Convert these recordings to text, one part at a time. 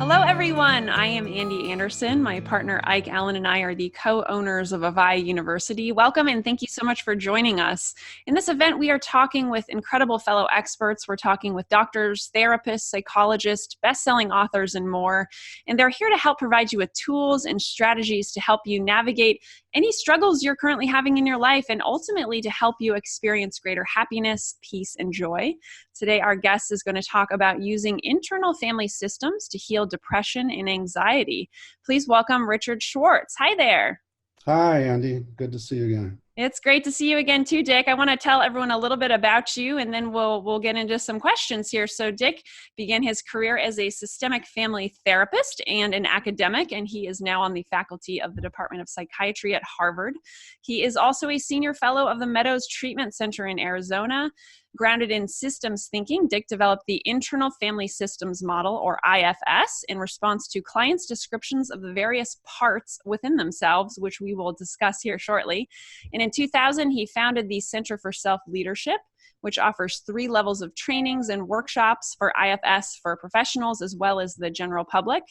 Hello, everyone. I am Andy Anderson. My partner Ike Allen and I are the co-owners of Avaya University. Welcome and thank you so much for joining us. In this event, we are talking with incredible fellow experts. We're talking with doctors, therapists, psychologists, best-selling authors, and more. And they're here to help provide you with tools and strategies to help you navigate any struggles you're currently having in your life and ultimately to help you experience greater happiness, peace, and joy. Today, our guest is going to talk about using internal family systems to heal depression and anxiety. Please welcome Richard Schwartz. Hi there. Hi, Andy. Good to see you again. It's great to see you again too, Dick. I want to tell everyone a little bit about you, and then we'll get into some questions here. So Dick began his career as a systemic family therapist and an academic, and he is now on the faculty of the Department of Psychiatry at Harvard. He is also a senior fellow of the Meadows Treatment Center in Arizona. Grounded in systems thinking, Dick developed the Internal Family Systems Model, or IFS, in response to clients' descriptions of the various parts within themselves, which we will discuss here shortly. And in 2000, he founded the Center for Self-Leadership, which offers 3 levels of trainings and workshops for IFS for professionals as well as the general public.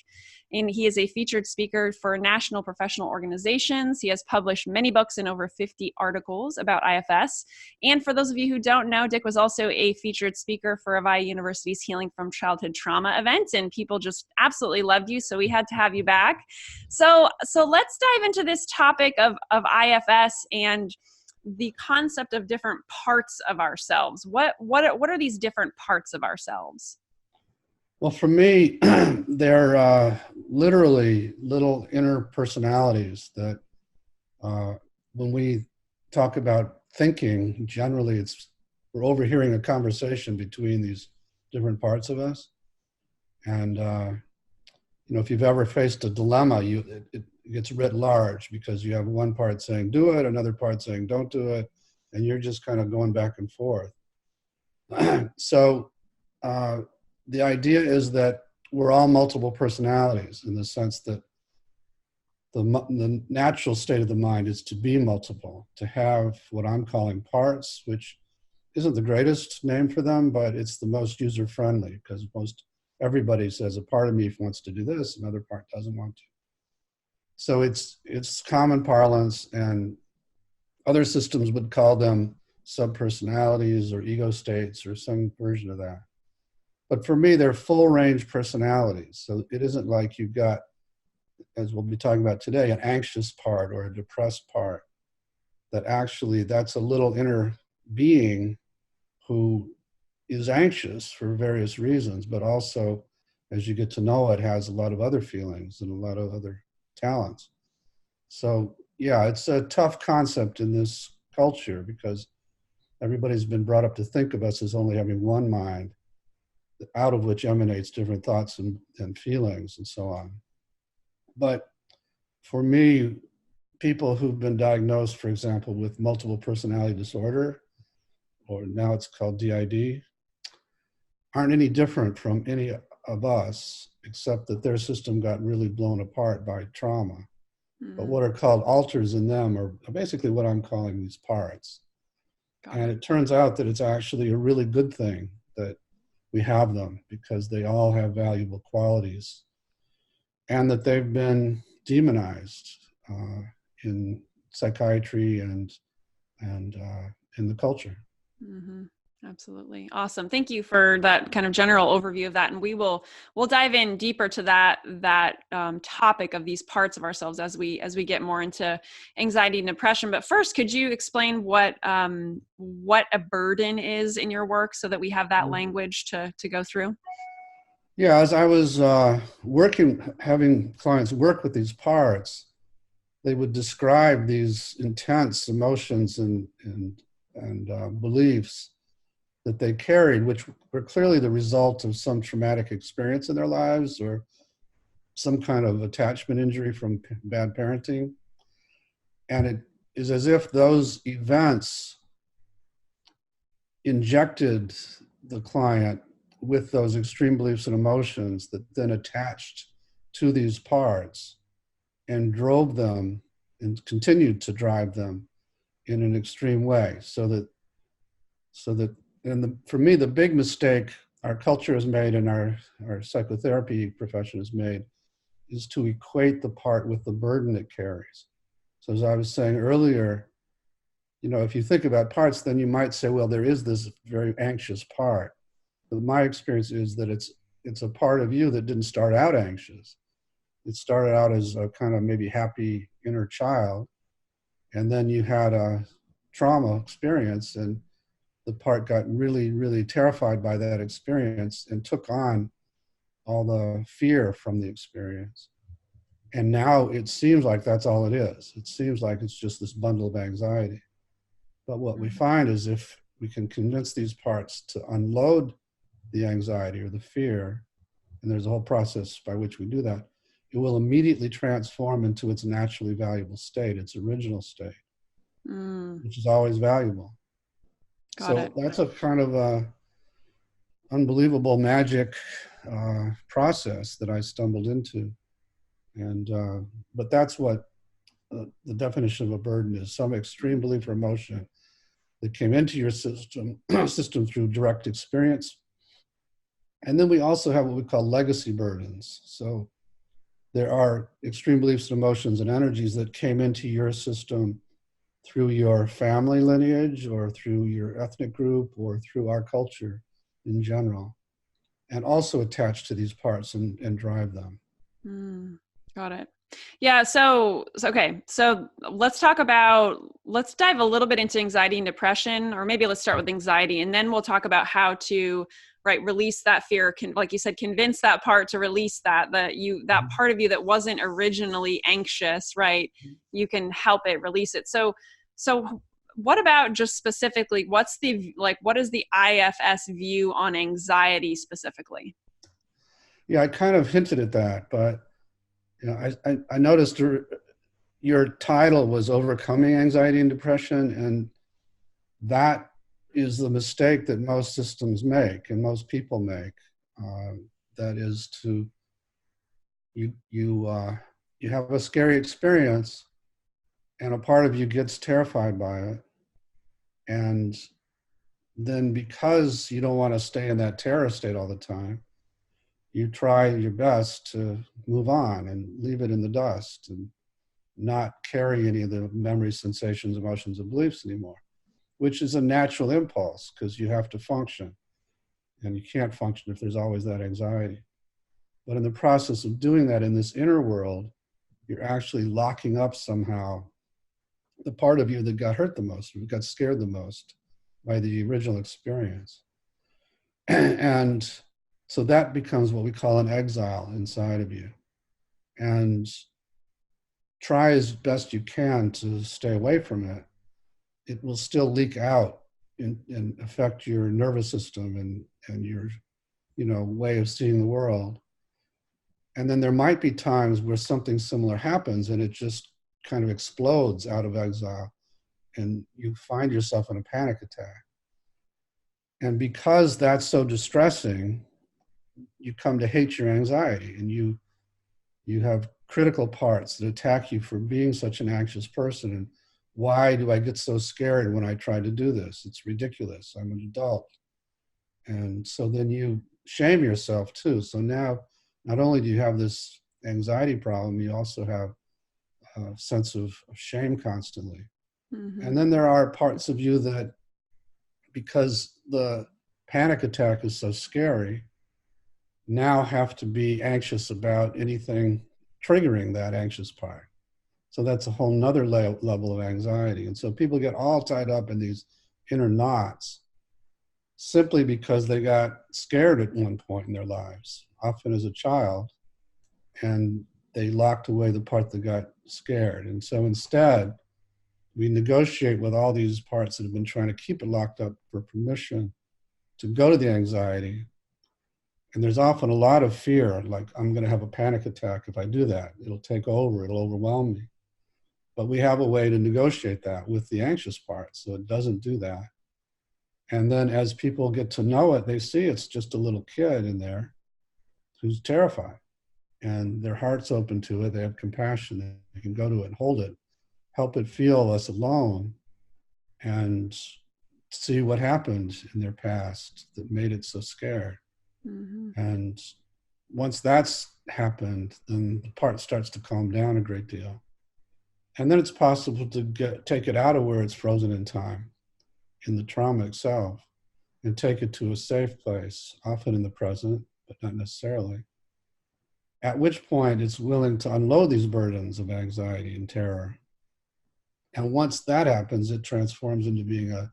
And he is a featured speaker for national professional organizations. He has published many books and over 50 articles about IFS. And for those of you who don't know, Dick was also a featured speaker for Avaya University's Healing from Childhood Trauma event, and people just absolutely loved you, so we had to have you back. So let's dive into this topic of IFS and the concept of different parts of ourselves. What are these different parts of ourselves? Well, for me, they're literally little inner personalities that when we talk about thinking, generally we're overhearing a conversation between these different parts of us. And, if you've ever faced a dilemma, it gets writ large because you have one part saying do it, another part saying don't do it, and you're just kind of going back and forth. So the idea is that we're all multiple personalities in the sense that the natural state of the mind is to be multiple, to have what I'm calling parts, which isn't the greatest name for them, but it's the most user-friendly because everybody says a part of me wants to do this, another part doesn't want to. So it's common parlance, and other systems would call them subpersonalities or ego states or some version of that. But for me, they're full range personalities. So it isn't like you've got, as we'll be talking about today, an anxious part or a depressed part. That actually, that's a little inner being who is anxious for various reasons, but also, as you get to know it, has a lot of other feelings and a lot of other talents. So yeah, it's a tough concept in this culture because everybody's been brought up to think of us as only having one mind, out of which emanates different thoughts and feelings and so on. But for me, people who've been diagnosed, for example, with multiple personality disorder, or now it's called DID, aren't any different from any of us, except that their system got really blown apart by trauma. Mm-hmm. But what are called alters in them are basically what I'm calling these parts. And it turns out that it's actually a really good thing that we have them because they all have valuable qualities and that they've been demonized in psychiatry and in the culture. Mm-hmm. Absolutely. Awesome. Thank you for that kind of general overview of that. And we'll dive in deeper to that topic of these parts of ourselves as we get more into anxiety and depression. But first, could you explain what a burden is in your work so that we have that language to go through? Yeah, as I was having clients work with these parts, they would describe these intense emotions and beliefs that they carried, which were clearly the result of some traumatic experience in their lives or some kind of attachment injury from bad parenting. And it is as if those events injected the client with those extreme beliefs and emotions that then attached to these parts and drove them and continued to drive them in an extreme way. So that for me, the big mistake our culture has made and our psychotherapy profession has made is to equate the part with the burden it carries. So as I was saying earlier, if you think about parts, then you might say, well, there is this very anxious part. But my experience is that it's a part of you that didn't start out anxious. It started out as a kind of maybe happy inner child. And then you had a trauma experience, and the part got really, really terrified by that experience and took on all the fear from the experience. And now it seems like that's all it is. It seems like it's just this bundle of anxiety. But what we find is if we can convince these parts to unload the anxiety or the fear, and there's a whole process by which we do that, it will immediately transform into its naturally valuable state, its original state, which is always valuable. Got it. That's a kind of unbelievable magic process that I stumbled into. And but that's what the definition of a burden is: some extreme belief or emotion that came into your system through direct experience. And then we also have what we call legacy burdens. So there are extreme beliefs and emotions and energies that came into your system through your family lineage or through your ethnic group or through our culture in general, and also attach to these parts and drive them. Got it. Yeah. Okay. So let's dive a little bit into anxiety and depression, or maybe let's start with anxiety, and then we'll talk about how to, release that fear. Like you said, convince that part to release that part of you that wasn't originally anxious, right? You can help it release it. So what about just specifically, what is the IFS view on anxiety specifically? Yeah, I kind of hinted at that, but I noticed your title was Overcoming Anxiety and Depression, and that is the mistake that most systems make and most people make. That is you have a scary experience, and a part of you gets terrified by it, and then because you don't want to stay in that terror state all the time, you try your best to move on and leave it in the dust and not carry any of the memories, sensations, emotions, and beliefs anymore, which is a natural impulse because you have to function. And you can't function if there's always that anxiety. But in the process of doing that in this inner world, you're actually locking up somehow the part of you that got hurt the most, or got scared the most by the original experience. And so that becomes what we call an exile inside of you. And try as best you can to stay away from it. It will still leak out and affect your nervous system and your way of seeing the world. And then there might be times where something similar happens and it just kind of explodes out of exile and you find yourself in a panic attack. And because that's so distressing, you come to hate your anxiety, and you have critical parts that attack you for being such an anxious person. And why do I get so scared when I try to do this? It's ridiculous. I'm an adult. And so then you shame yourself too. So now, not only do you have this anxiety problem, you also have a sense of shame constantly. Mm-hmm. And then there are parts of you that, because the panic attack is so scary, now have to be anxious about anything triggering that anxious part. So that's a whole nother level of anxiety. And so people get all tied up in these inner knots simply because they got scared at one point in their lives, often as a child, and they locked away the part that got scared. And so instead, we negotiate with all these parts that have been trying to keep it locked up for permission to go to the anxiety. And there's often a lot of fear, like I'm going to have a panic attack if I do that. It'll take over, it'll overwhelm me. But we have a way to negotiate that with the anxious part, so it doesn't do that. And then as people get to know it, they see it's just a little kid in there who's terrified. And their heart's open to it, they have compassion, they can go to it, hold it, help it feel less alone, and see what happened in their past that made it so scared. Mm-hmm. And once that's happened, then the part starts to calm down a great deal. And then it's possible to take it out of where it's frozen in time, in the trauma itself, and take it to a safe place, often in the present, but not necessarily. At which point it's willing to unload these burdens of anxiety and terror. And once that happens, it transforms into being a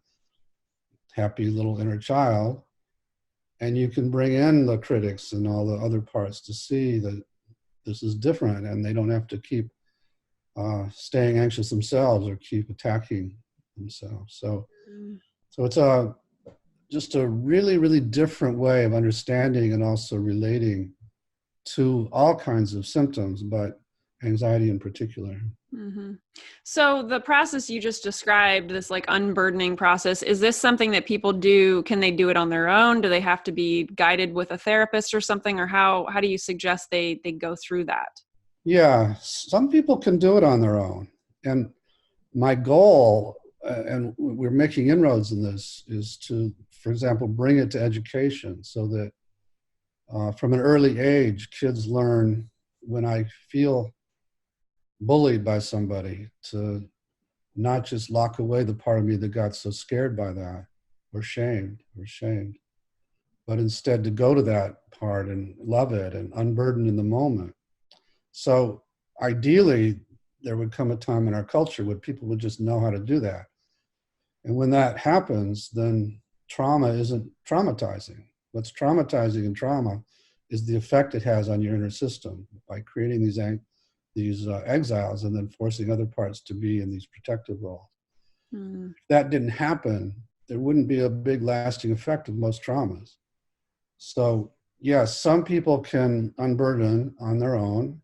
happy little inner child. And you can bring in the critics and all the other parts to see that this is different, and they don't have to keep staying anxious themselves or keep attacking themselves. So it's just a really, really different way of understanding and also relating to all kinds of symptoms, but anxiety in particular. Mm-hmm. So the process you just described, this like unburdening process, is this something that people do? Can they do it on their own? Do they have to be guided with a therapist or something? Or how do you suggest they go through that? Yeah, some people can do it on their own. And my goal, and we're making inroads in this, is to, for example, bring it to education so that from an early age, kids learn, when I feel bullied by somebody, to not just lock away the part of me that got so scared by that or shamed, but instead to go to that part and love it and unburden in the moment. So ideally, there would come a time in our culture where people would just know how to do that. And when that happens, then trauma isn't traumatizing. What's traumatizing in trauma is the effect it has on your inner system by creating these exiles and then forcing other parts to be in these protective roles. Mm. If that didn't happen, there wouldn't be a big lasting effect of most traumas. So yes, some people can unburden on their own.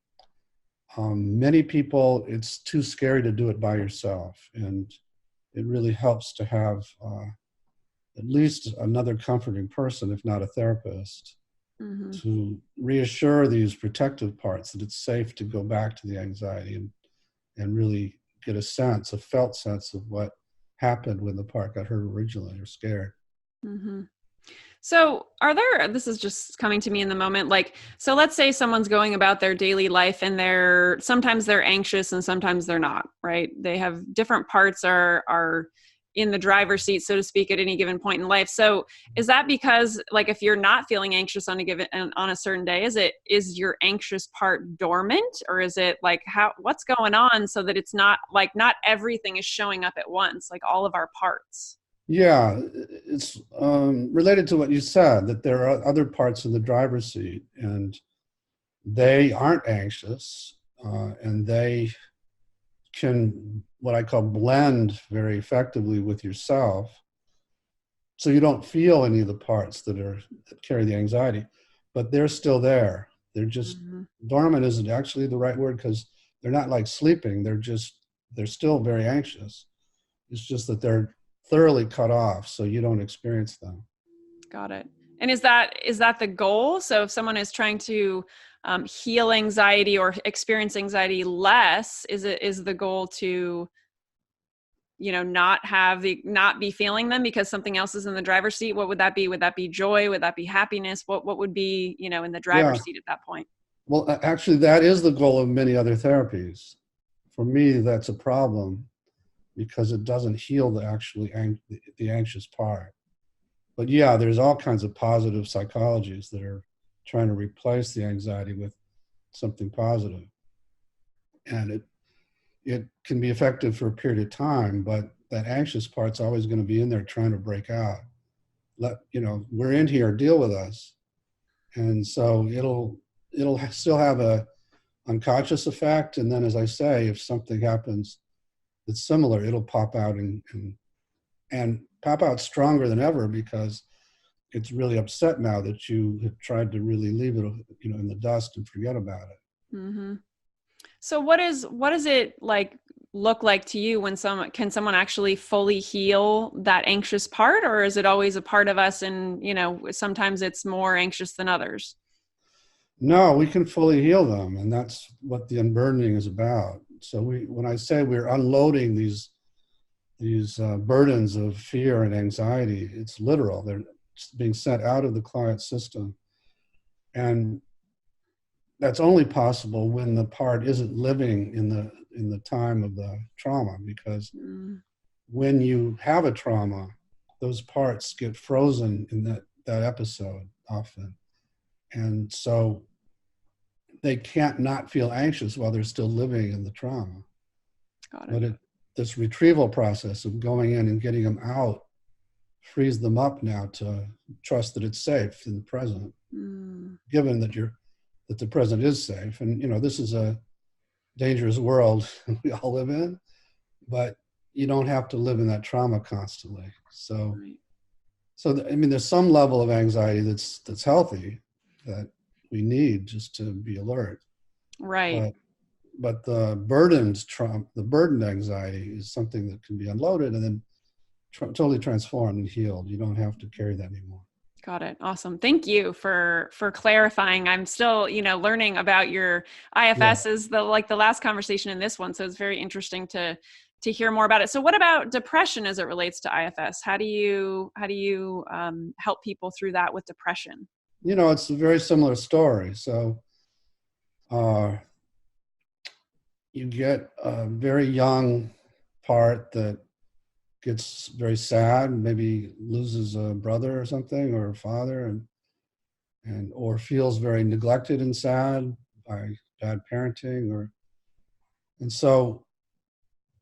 Many people, it's too scary to do it by yourself. And it really helps to have at least another comforting person, if not a therapist, Mm-hmm. to reassure these protective parts that it's safe to go back to the anxiety and really get a felt sense of what happened when the part got hurt originally or scared. Mm-hmm. So this is just coming to me in the moment, like, so let's say someone's going about their daily life and sometimes they're anxious and sometimes they're not, right? They have different parts are in the driver's seat, so to speak, at any given point in life. So is that because, like, if you're not feeling anxious on a certain day, is your anxious part dormant, or is it like what's going on so that it's not like not everything is showing up at once, like all of our parts? Yeah, it's related to what you said, that there are other parts of the driver's seat and they aren't anxious and they can, what I call, blend very effectively with yourself. So you don't feel any of the parts that carry the anxiety, but they're still there. They're just dormant isn't actually the right word, because they're not like sleeping. They're still very anxious. It's just that they're thoroughly cut off, so you don't experience them. Got it. And is that the goal? So if someone is trying to heal anxiety or experience anxiety less, is the goal to, not be feeling them because something else is in the driver's seat? What would that be? Would that be joy? Would that be happiness? What would be, in the driver's seat at that point? Well, actually, that is the goal of many other therapies. For me, that's a problem because it doesn't heal the anxious part. But yeah, there's all kinds of positive psychologies that are trying to replace the anxiety with something positive. And it can be effective for a period of time, but that anxious part's always going to be in there trying to break out. We're in here, deal with us. And so it'll still have a unconscious effect. And then, as I say, if something happens that's similar, it'll pop out and pop out stronger than ever, because it's really upset now that you have tried to really leave it, in the dust and forget about it. Mm-hmm. So what does it like look like to you when can someone actually fully heal that anxious part, or is it always a part of us and, sometimes it's more anxious than others? No, we can fully heal them. And that's what the unburdening is about. So when I say we're unloading these burdens of fear and anxiety, it's literal. They're being sent out of the client's system And that's only possible when the part isn't living in the time of the trauma, because when you have a trauma, those parts get frozen in that episode often. And so they can't not feel anxious while they're still living in the trauma. Got it. But this retrieval process of going in and getting them out frees them up now to trust that it's safe in the present, given that the present is safe. And, this is a dangerous world we all live in, but you don't have to live in that trauma constantly. So, there's some level of anxiety that's healthy, that we need just to be alert. Right. But the burdened anxiety is something that can be unloaded and then totally transformed and healed. You don't have to carry that anymore. Got it. Awesome. Thank you for clarifying. I'm still, learning about your IFS is the last conversation in this one. So it's very interesting to hear more about it. So what about depression as it relates to IFS? How do you help people through that with depression? It's a very similar story. So you get a very young part that gets very sad, maybe loses a brother or something, or a father, and or feels very neglected and sad by bad parenting, and so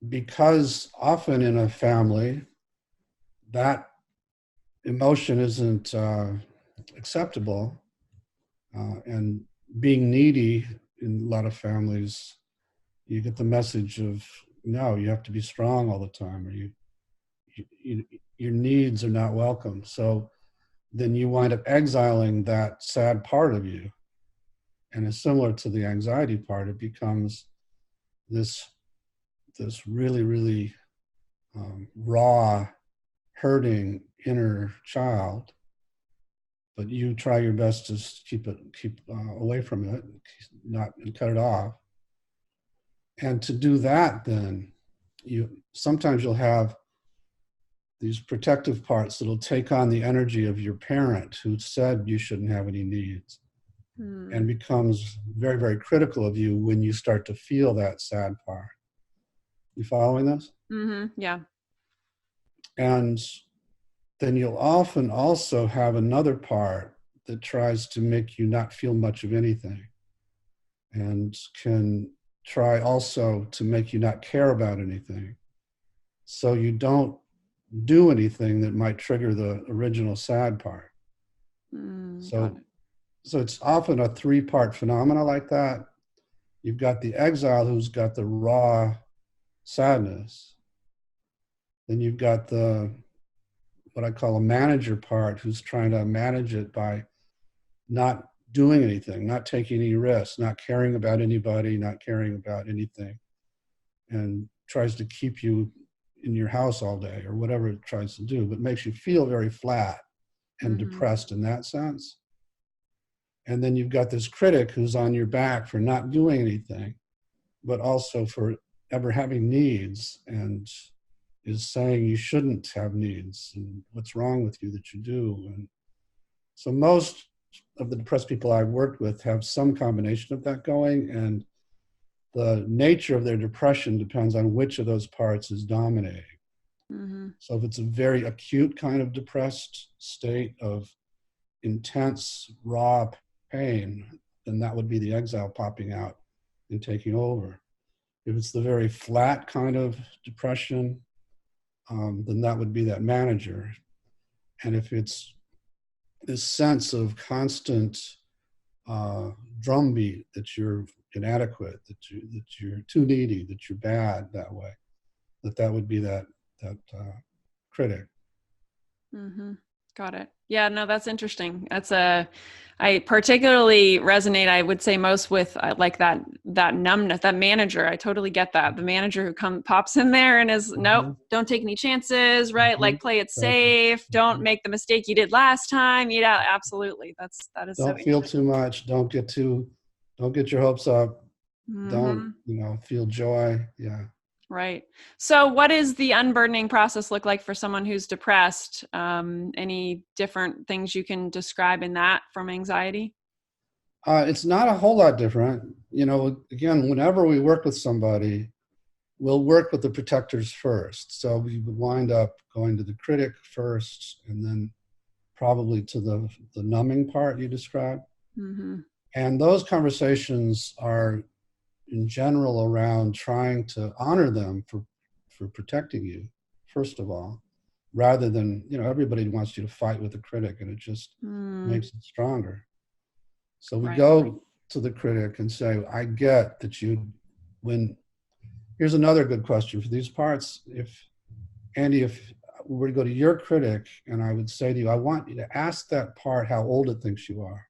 because often in a family that emotion isn't acceptable, and being needy in a lot of families, you get the message of, no, you have to be strong all the time, or your needs are not welcome. So then you wind up exiling that sad part of you. And it's similar to the anxiety part. It becomes this really, really raw, hurting inner child. But you try your best to keep away from it, and cut it off. And to do that, then sometimes you'll have these protective parts that'll take on the energy of your parent who said you shouldn't have any needs, and becomes very, very critical of you when you start to feel that sad part. You following this? Mm-hmm. Yeah. And then you'll often also have another part that tries to make you not feel much of anything, and can try also to make you not care about anything. So you don't do anything that might trigger the original sad part. So it's often a 3-part phenomena like that. You've got the exile who's got the raw sadness. Then you've got what I call a manager part, who's trying to manage it by not doing anything, not taking any risks, not caring about anybody, not caring about anything, and tries to keep you in your house all day or whatever it tries to do, but makes you feel very flat and depressed in that sense. And then you've got this critic who's on your back for not doing anything, but also for ever having needs, and is saying you shouldn't have needs, and what's wrong with you that you do. And so most of the depressed people I've worked with have some combination of that going, and the nature of their depression depends on which of those parts is dominating. So if it's a very acute kind of depressed state of intense, raw pain, then that would be the exile popping out and taking over. If it's the very flat kind of depression, then that would be that manager. And if it's this sense of constant drumbeat that you're inadequate, that you're too needy, that you're bad that way, that would be that critic. Got it. Yeah, no, that's interesting. I particularly resonate, I would say, most with like that numbness, that manager. I totally get that. The manager who pops in there and is, nope, don't take any chances, right? Like, play it safe. Don't make the mistake you did last time. Yeah, absolutely. That is don't feel too much. Don't get your hopes up. Don't, feel joy. Yeah. Right. So what does the unburdening process look like for someone who's depressed? Any different things you can describe in that from anxiety? It's not a whole lot different. You know, again, whenever we work with somebody, we'll work with the protectors first. So we would wind up going to the critic first, and then probably to the numbing part you described. Mm-hmm. And those conversations are in general around trying to honor them for protecting you, first of all, rather than, you know, everybody wants you to fight with the critic, and it just makes it stronger. So we Right. go to the critic and say, I get that you, when, here's another good question for these parts. If, Andy, if we were to go to your critic and I would say to you, I want you to ask that part how old it thinks you are,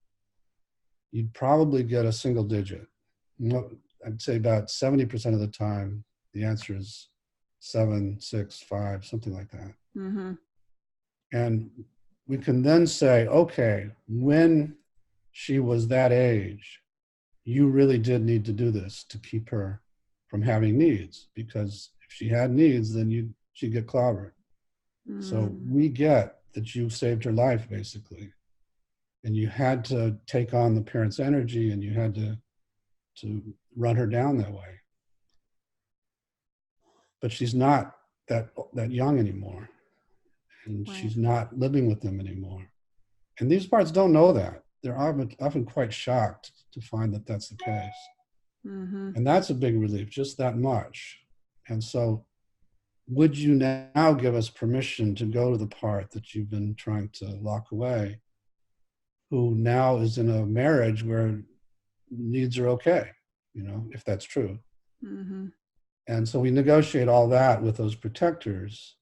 you'd probably get a single digit. I'd say about 70% of the time, the answer is 7, 6, 5, something like that. Mm-hmm. And we can then say, okay, when she was that age, you really did need to do this to keep her from having needs, because if she had needs, then she'd get clobbered. So we get that you saved her life, basically. And you had to take on the parent's energy, and you had to run her down that way. But she's not that young anymore. And Right. she's not living with them anymore. And these parts don't know that. They're often quite shocked to find that that's the case. Mm-hmm. And that's a big relief, just that much. And so would you now give us permission to go to the part that you've been trying to lock away, who now is in a marriage where needs are okay, you know, if that's true. Mm-hmm. And so we negotiate all that with those protectors.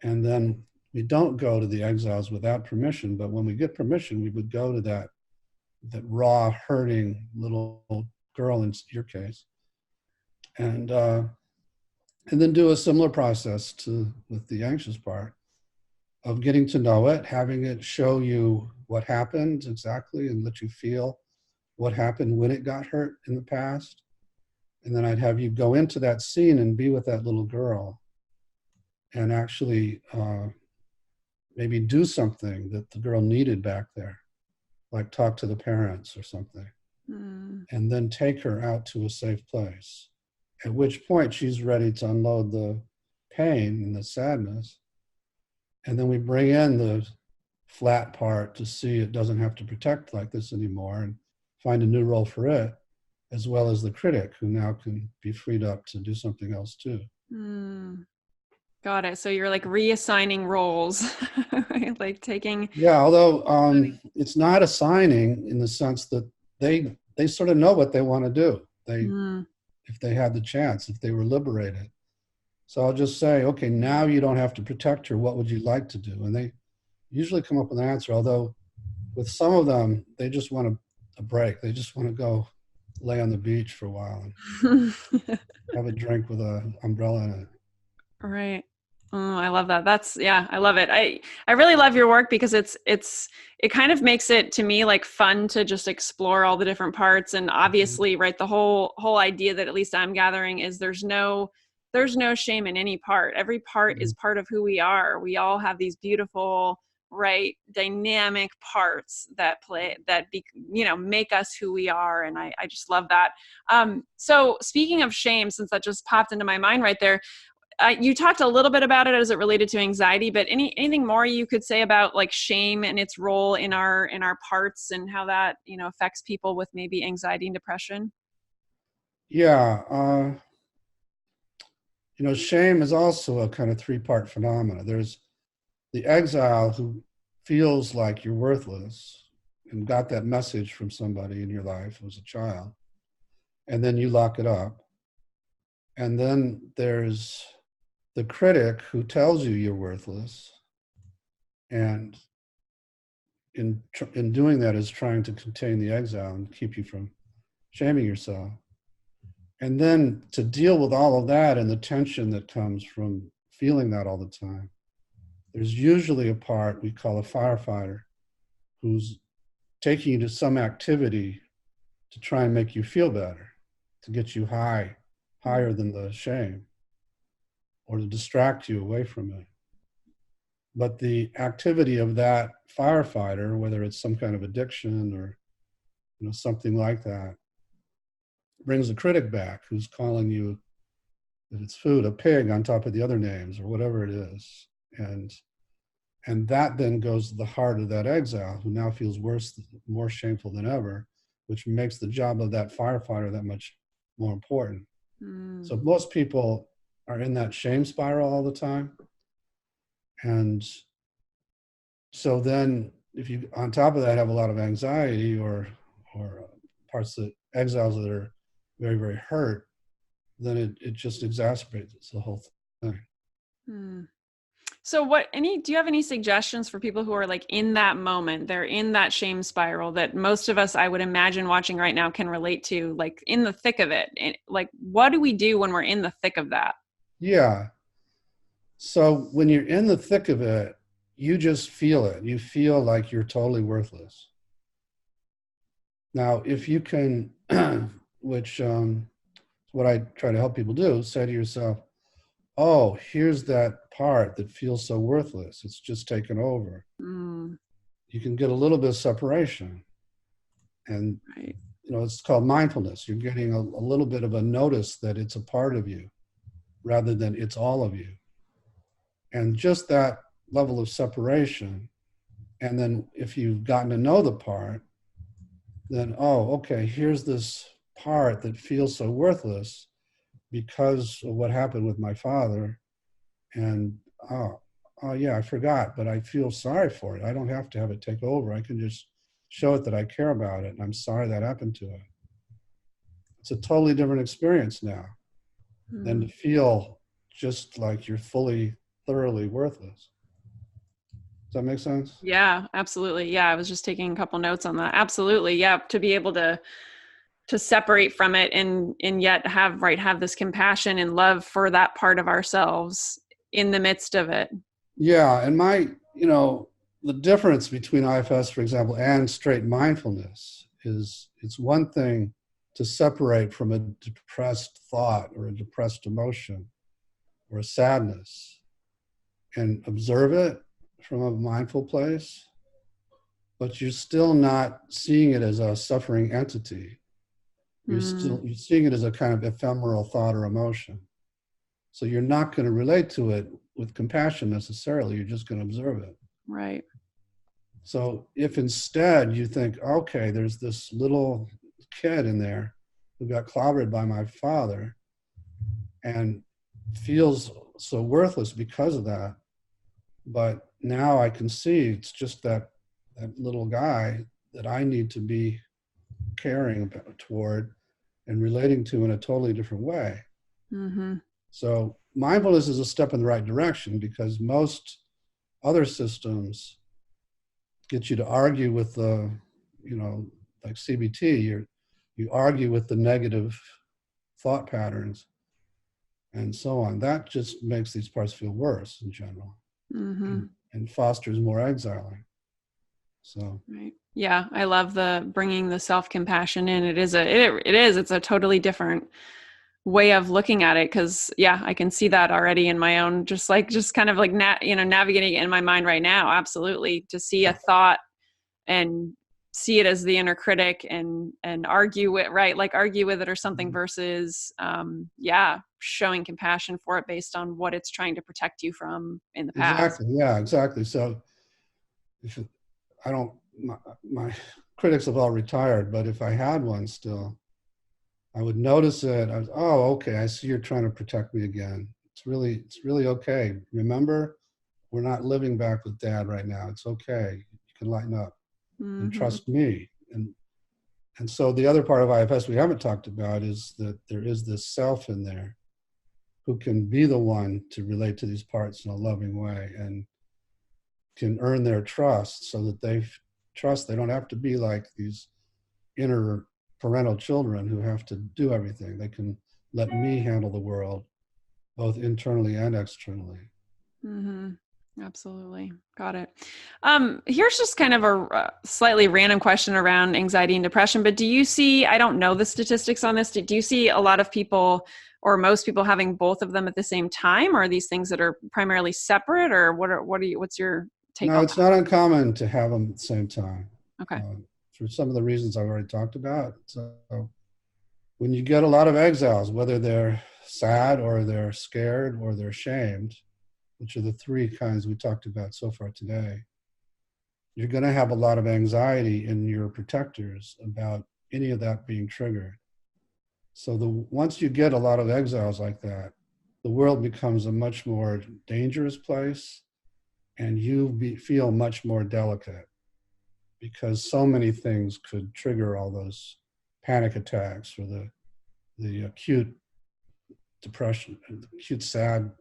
And then we don't go to the exiles without permission, but when we get permission, we would go to that raw, hurting little girl, in your case, and then do a similar process with the anxious part of getting to know it, having it show you what happened exactly and let you feel what happened when it got hurt in the past. And then I'd have you go into that scene and be with that little girl and actually maybe do something that the girl needed back there, like talk to the parents or something, and then take her out to a safe place, at which point she's ready to unload the pain and the sadness. And then we bring in the flat part to see it doesn't have to protect like this anymore, and find a new role for it, as well as the critic, who now can be freed up to do something else too. Got it. So you're like reassigning roles, right? Like taking. Yeah, although it's not assigning in the sense that they sort of know what they want to do. If they had the chance, if they were liberated. So I'll just say, okay, now you don't have to protect her. What would you like to do? And they usually come up with an answer, although with some of them, they just want a break. They just want to go lay on the beach for a while and have a drink with an umbrella in it. Right. Oh, I love that. I love it. I really love your work because it kind of makes it, to me, like fun to just explore all the different parts. And obviously, right, the whole idea that at least I'm gathering is there's no shame in any part. Every part is part of who we are. We all have these beautiful, right, dynamic parts that make us who we are. And I just love that. So speaking of shame, since that just popped into my mind right there, you talked a little bit about it as it related to anxiety, but anything more you could say about like shame and its role in our parts and how that, affects people with maybe anxiety and depression? Yeah. Shame is also a kind of three-part phenomena. There's the exile who feels like you're worthless and got that message from somebody in your life as a child, and then you lock it up. And then there's the critic who tells you you're worthless, and in doing that is trying to contain the exile and keep you from shaming yourself. And then to deal with all of that and the tension that comes from feeling that all the time, there's usually a part we call a firefighter who's taking you to some activity to try and make you feel better, to get you higher than the shame, or to distract you away from it. But the activity of that firefighter, whether it's some kind of addiction or something like that, brings the critic back who's calling you, if it's food, a pig on top of the other names or whatever it is. And that then goes to the heart of that exile who now feels worse, more shameful than ever, which makes the job of that firefighter that much more important. So most people are in that shame spiral all the time. And so then if you, on top of that, have a lot of anxiety or parts that exiles that are very, very hurt, then it just exacerbates the whole thing. So do you have any suggestions for people who are like in that moment, they're in that shame spiral that most of us, I would imagine watching right now, can relate to, like in the thick of it? Like, what do we do when we're in the thick of that? Yeah. So when you're in the thick of it, you just feel it. You feel like you're totally worthless. Now, if you can, which what I try to help people do, say to yourself, oh, here's that part that feels so worthless. It's just taken over. You can get a little bit of separation. And, it's called mindfulness. You're getting a little bit of a notice that it's a part of you rather than it's all of you. And just that level of separation. And then if you've gotten to know the part, then, oh, okay, here's this part that feels so worthless because of what happened with my father. And, oh yeah, I forgot, but I feel sorry for it. I don't have to have it take over. I can just show it that I care about it. And I'm sorry that happened to it. It's a totally different experience now than to feel just like you're thoroughly worthless. Does that make sense? Yeah, absolutely. Yeah. I was just taking a couple notes on that. Absolutely. Yeah. To be able to separate from it and yet have this compassion and love for that part of ourselves in the midst of it. Yeah. And the difference between IFS, for example, and straight mindfulness is it's one thing to separate from a depressed thought or a depressed emotion or a sadness and observe it from a mindful place, but you're still not seeing it as a suffering entity. You're seeing it as a kind of ephemeral thought or emotion. So you're not going to relate to it with compassion necessarily. You're just going to observe it. Right. So if instead you think, okay, there's this little kid in there who got clobbered by my father and feels so worthless because of that, but now I can see it's just that little guy that I need to be caring toward and relating to in a totally different way. So mindfulness is a step in the right direction because most other systems get you to argue with the, like CBT, you argue with the negative thought patterns and so on. That just makes these parts feel worse in general and fosters more exiling. So. Right. Yeah. I love bringing the self-compassion in. It's a totally different way of looking at it. Cause I can see that already in my own, just kind of like, navigating it in my mind right now. Absolutely. To see a thought and see it as the inner critic and argue it, right? Like argue with it or something versus, showing compassion for it based on what it's trying to protect you from in the past. Exactly. Yeah, exactly. So my critics have all retired, but if I had one still, I would notice it. Okay, I see you're trying to protect me again. It's really okay. Remember, we're not living back with Dad right now. It's okay. You can lighten up and trust me. And so the other part of IFS we haven't talked about is that there is this self in there who can be the one to relate to these parts in a loving way and can earn their trust so that they trust they don't have to be like these inner parental children who have to do everything. They can let me handle the world, both internally and externally. Absolutely. Got it. Here's just kind of a slightly random question around anxiety and depression, but do you see, I don't know the statistics on this, do you see a lot of people or most people having both of them at the same time? Or are these things that are primarily separate, or what's your take on that? No, it's not uncommon to have them at the same time. Okay. for some of the reasons I've already talked about. So when you get a lot of exiles, whether they're sad or they're scared or they're ashamed, which are the three kinds we talked about so far today, you're going to have a lot of anxiety in your protectors about any of that being triggered. So once you get a lot of exiles like that, the world becomes a much more dangerous place, and you feel much more delicate, because so many things could trigger all those panic attacks or the acute depression, acute sad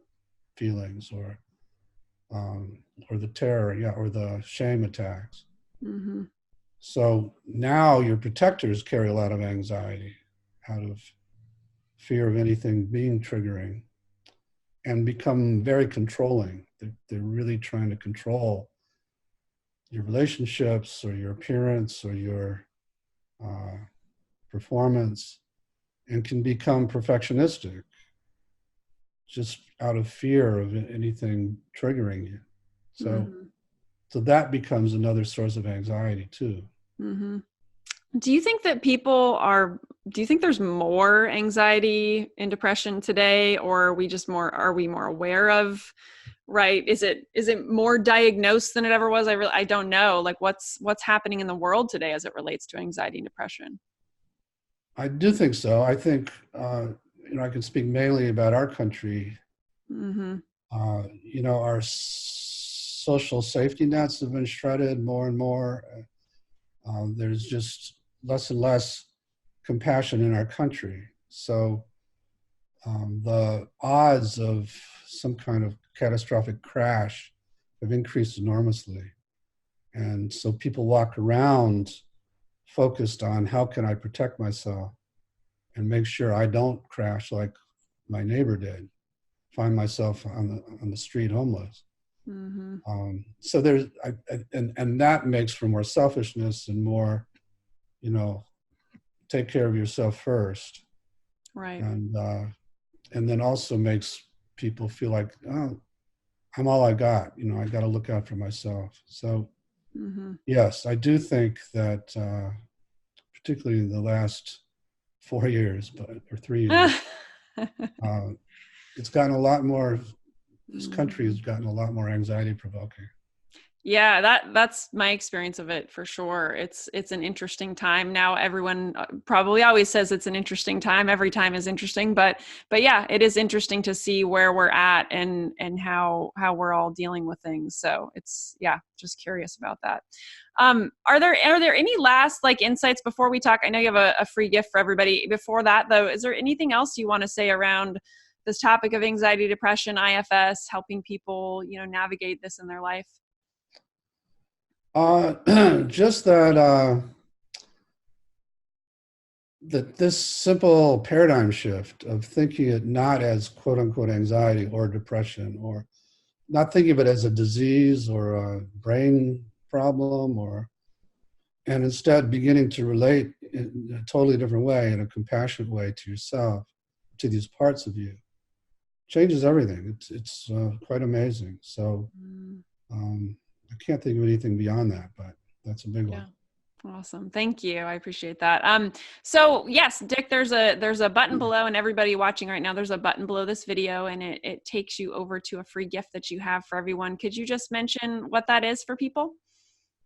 feelings, or the terror, or the shame attacks. Mm-hmm. So now your protectors carry a lot of anxiety out of fear of anything being triggering, and become very controlling. They're really trying to control your relationships or your appearance or your performance, and can become perfectionistic just out of fear of anything triggering you. So, so that becomes another source of anxiety too. Mm-hmm. Do you think that do you think there's more anxiety and depression today, or are we more aware of, right? Is it more diagnosed than it ever was? I don't know. Like what's happening in the world today as it relates to anxiety and depression? I do think so. I think, I can speak mainly about our country. Mm-hmm. Our social safety nets have been shredded more and more. There's just less and less compassion in our country. So the odds of some kind of catastrophic crash have increased enormously. And so people walk around focused on how can I protect myself and make sure I don't crash like my neighbor did, find myself on the street homeless. Mm-hmm. So there's, and that makes for more selfishness and more, take care of yourself first. Right. And then also makes people feel like, oh, I'm all I got, I got to look out for myself. So yes, I do think that, particularly in the last 4 years, or 3 years, it's gotten a lot more, this country has gotten a lot more anxiety provoking. Yeah, that's my experience of it for sure. It's an interesting time now. Everyone probably always says it's an interesting time. Every time is interesting, but yeah, it is interesting to see where we're at and how we're all dealing with things. So it's, yeah, just curious about that. Are there any last insights before we talk? I know you have a free gift for everybody. Before that though, is there anything else you want to say around this topic of anxiety, depression, IFS, helping people, navigate this in their life? Just that this simple paradigm shift of thinking it not as quote unquote anxiety or depression, or not thinking of it as a disease or a brain problem, and instead beginning to relate in a totally different way, in a compassionate way to yourself, to these parts of you, changes everything. It's quite amazing. So I can't think of anything beyond that, but that's a big one. Awesome. Thank you. I appreciate that. So yes, Dick, there's a button below, and everybody watching right now, there's a button below this video, and it takes you over to a free gift that you have for everyone. Could you just mention what that is for people?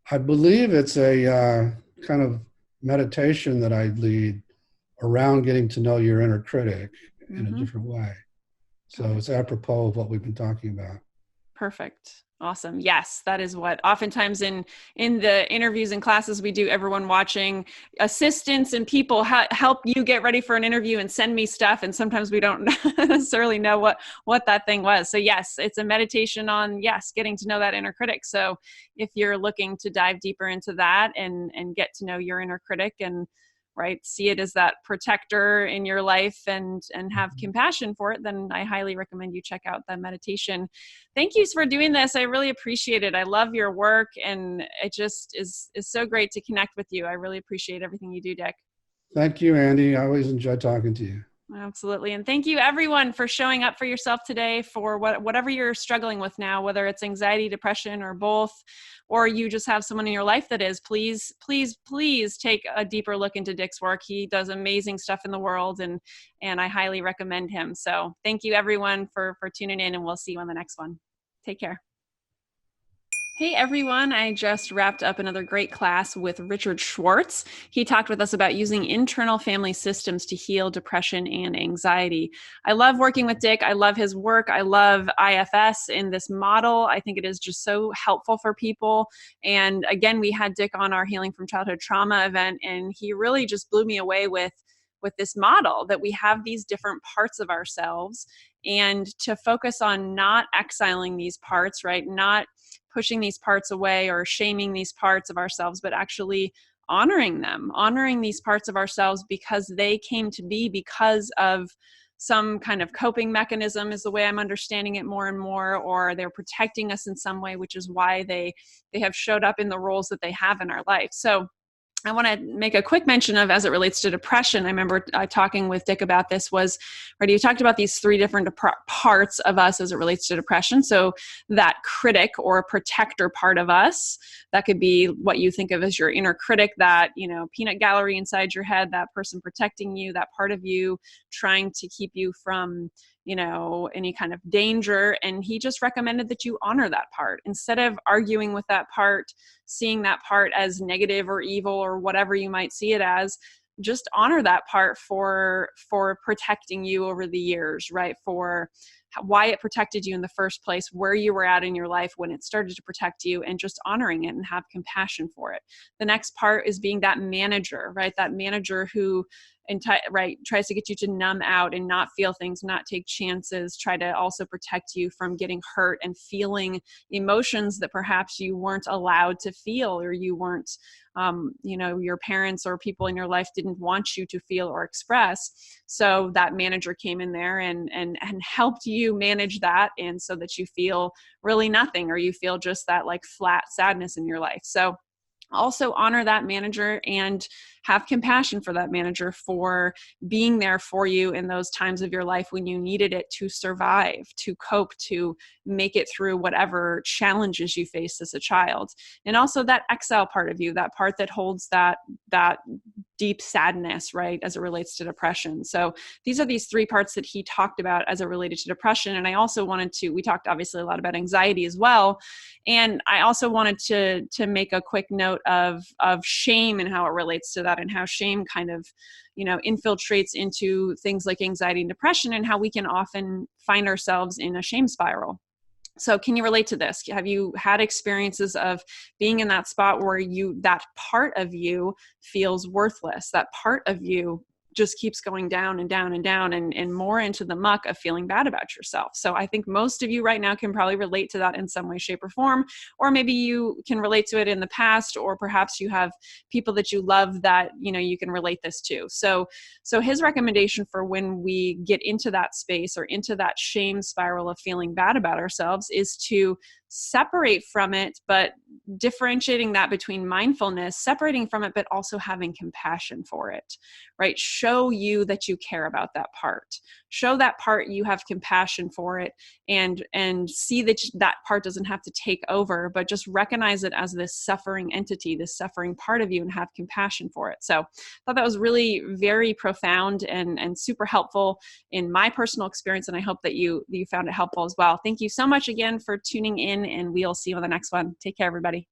I believe it's a kind of meditation that I lead around getting to know your inner critic in a different way. So it's apropos of what we've been talking about. Perfect. Awesome. Yes, that is what oftentimes in the interviews and classes we do, everyone watching, assistants and people help you get ready for an interview and send me stuff. And sometimes we don't necessarily know what that thing was. So yes, it's a meditation on, getting to know that inner critic. So if you're looking to dive deeper into that and get to know your inner critic and see it as that protector in your life and have compassion for it, then I highly recommend you check out that meditation. Thank you for doing this. I really appreciate it. I love your work, and it just is so great to connect with you. I really appreciate everything you do, Dick. Thank you, Andy. I always enjoy talking to you. Absolutely. And thank you everyone for showing up for yourself today for whatever you're struggling with now, whether it's anxiety, depression, or both, or you just have someone in your life that is. Please, please, please take a deeper look into Dick's work. He does amazing stuff in the world, and I highly recommend him. So thank you everyone for tuning in, and we'll see you on the next one. Take care. Hey everyone, I just wrapped up another great class with Richard Schwartz. He talked with us about using internal family systems to heal depression and anxiety. I love working with Dick. I love his work. I love IFS in this model. I think it is just so helpful for people. And again, we had Dick on our Healing from Childhood Trauma event, and he really just blew me away with this model that we have these different parts of ourselves, and to focus on not exiling these parts, right? Not pushing these parts away or shaming these parts of ourselves, but actually honoring them, honoring these parts of ourselves because they came to be because of some kind of coping mechanism, is the way I'm understanding it more and more, or they're protecting us in some way, which is why they have showed up in the roles that they have in our life. So I want to make a quick mention of, as it relates to depression, I remember talking with Dick about this, was, right, you talked about these three different parts of us as it relates to depression. So that critic or protector part of us, that could be what you think of as your inner critic, that, peanut gallery inside your head, that person protecting you, that part of you trying to keep you from, any kind of danger. And he just recommended that you honor that part instead of arguing with that part, seeing that part as negative or evil or whatever you might see it as. Just honor that part for protecting you over the years, right? For why it protected you in the first place, where you were at in your life when it started to protect you, and just honoring it and have compassion for it. The next part is being that manager, right? That manager who tries to get you to numb out and not feel things, not take chances, try to also protect you from getting hurt and feeling emotions that perhaps you weren't allowed to feel, or you weren't, your parents or people in your life didn't want you to feel or express. So that manager came in there and helped you manage that, and so that you feel really nothing, or you feel just that like flat sadness in your life. So also honor that manager and have compassion for that manager for being there for you in those times of your life when you needed it to survive, to cope, to make it through whatever challenges you faced as a child. And also that exile part of you, that part that holds that deep sadness, right, as it relates to depression. So these are these three parts that he talked about as it related to depression. And I also we talked obviously a lot about anxiety as well. And I also wanted to make a quick note of shame and how it relates to that, and how shame kind of, infiltrates into things like anxiety and depression, and how we can often find ourselves in a shame spiral. So can you relate to this? Have you had experiences of being in that spot where that part of you feels worthless, that part of you just keeps going down and down and down and more into the muck of feeling bad about yourself? So I think most of you right now can probably relate to that in some way, shape, or form, or maybe you can relate to it in the past, or perhaps you have people that you love that, you can relate this to. So his recommendation for when we get into that space or into that shame spiral of feeling bad about ourselves is to separate from it, but differentiating that between mindfulness, separating from it, but also having compassion for it, right? Show you that you care about that part. Show that part you have compassion for it, and see that that part doesn't have to take over, but just recognize it as this suffering entity, this suffering part of you, and have compassion for it. So I thought that was really very profound and super helpful in my personal experience, and I hope that you found it helpful as well. Thank you so much again for tuning in, and we'll see you on the next one. Take care, everybody.